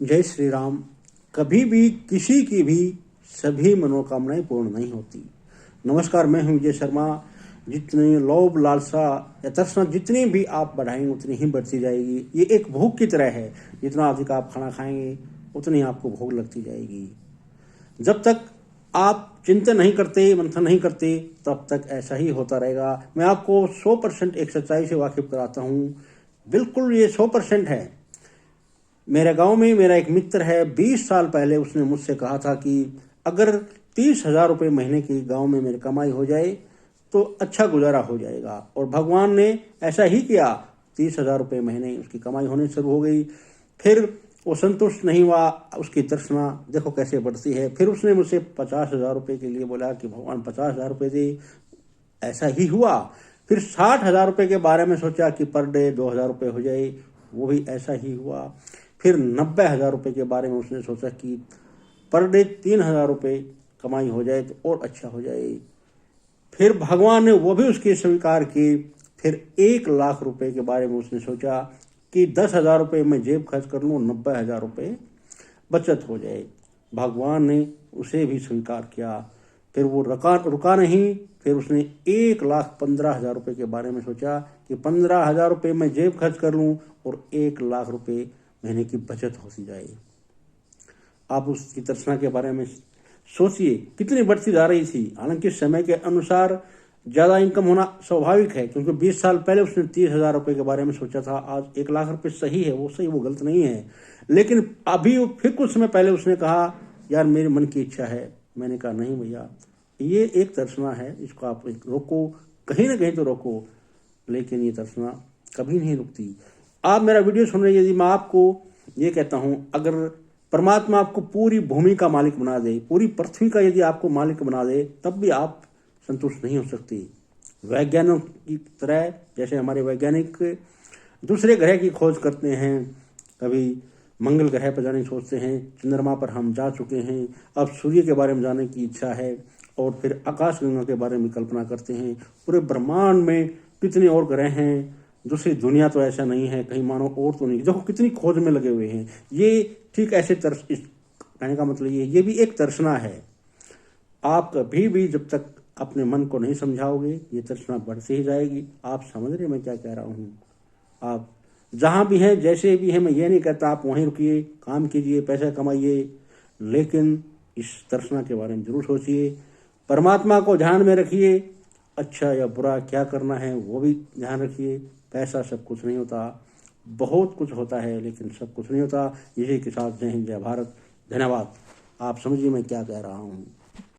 जय श्री राम। कभी भी किसी की भी सभी मनोकामनाएं पूर्ण नहीं होती। नमस्कार, मैं हूं विजय शर्मा। जितनी लोभ लालसा या तृष्णा जितनी भी आप बढ़ाएंगे उतनी ही बढ़ती जाएगी। ये एक भूख की तरह है, जितना अधिक आप खाना खाएंगे उतनी आपको भूख लगती जाएगी। जब तक आप चिंतन नहीं करते, मंथन नहीं करते, तब तक ऐसा ही होता रहेगा। मैं आपको 100% एक सच्चाई से वाकिफ कराता हूँ। बिल्कुल ये 100% है। मेरे गांव में मेरा एक मित्र है। 20 साल पहले उसने मुझसे कहा था कि अगर 30,000 रुपये महीने की गांव में मेरी कमाई हो जाए तो अच्छा गुजारा हो जाएगा। और भगवान ने ऐसा ही किया। 30,000 रुपये महीने उसकी कमाई होनी शुरू हो गई। फिर वो संतुष्ट नहीं हुआ, उसकी तृष्णा देखो कैसे बढ़ती है। फिर उसने मुझसे 50,000 रुपये के लिए बोला कि भगवान 50,000 रुपये दे। ऐसा ही हुआ। फिर 60,000 रुपये के बारे में सोचा कि पर डे 2,000 रुपये हो जाए, वो भी ऐसा ही हुआ। फिर 90,000 रुपये के बारे में उसने सोचा कि पर डे 3,000 रुपये कमाई हो जाए तो और अच्छा हो जाए। फिर भगवान ने वो भी उसकी स्वीकार की। फिर 1,00,000 रुपये के बारे में उसने सोचा कि 10,000 रुपये मैं जेब खर्च कर लूँ, 90,000 रुपये बचत हो जाए। भगवान ने उसे भी स्वीकार किया। फिर वो रुका नहीं। फिर उसने 1,15,000 रुपये के बारे में सोचा कि 15,000 रुपये मैं जेब खर्च कर लूँ और 1,00,000 रुपये महीने की बचत होती जाए। आप उसकी तृष्णा के बारे में सोचिए कितनी बढ़ती जा रही थी। हालांकि समय के अनुसार ज़्यादा इनकम होना स्वाभाविक है, क्योंकि 20 साल पहले उसने 30,000 रुपये के बारे में सोचा था। आज 1,00,000 रुपये सही है, वो सही, वो गलत नहीं है। लेकिन अभी फिर कुछ समय पहले उसने कहा यार मेरे मन की इच्छा है। मैंने कहा नहीं भैया, ये एक तृष्णा है, इसको आप रोको, कहीं ना कहीं तो रोको। लेकिन ये तृष्णा कभी नहीं रुकती। आप मेरा वीडियो सुन रहे हैं, यदि मैं आपको ये कहता हूं, अगर परमात्मा आपको पूरी भूमि का मालिक बना दे, पूरी पृथ्वी का यदि आपको मालिक बना दे, तब भी आप संतुष्ट नहीं हो सकती। वैज्ञानिकों की तरह, जैसे हमारे वैज्ञानिक दूसरे ग्रह की खोज करते हैं, कभी मंगल ग्रह पर जाने की सोचते हैं, चंद्रमा पर हम जा चुके हैं, अब सूर्य के बारे में जानने की इच्छा है, और फिर आकाश गंगा के बारे में कल्पना करते हैं। पूरे ब्रह्मांड में कितने और ग्रह हैं, दूसरी दुनिया तो ऐसा नहीं है, कहीं मानो और तो नहीं। देखो कितनी खोज में लगे हुए हैं। ये ठीक ऐसे कहने का मतलब ये भी एक तर्सना है। आप कभी भी जब तक अपने मन को नहीं समझाओगे, ये तर्सना बढ़ती ही जाएगी। आप समझ रहे मैं क्या कह रहा हूँ? आप जहाँ भी हैं, जैसे भी हैं, मैं ये नहीं कहता आप वहीं रुकिए, काम कीजिए, पैसा कमाइए, लेकिन इस तर्सना के बारे में जरूर सोचिए। परमात्मा को ध्यान में रखिए। अच्छा या बुरा क्या करना है वो भी ध्यान रखिए। पैसा सब कुछ नहीं होता, बहुत कुछ होता है, लेकिन सब कुछ नहीं होता। इसी के साथ जय हिंद, जय भारत। धन्यवाद। आप समझिए मैं क्या कह रहा हूँ।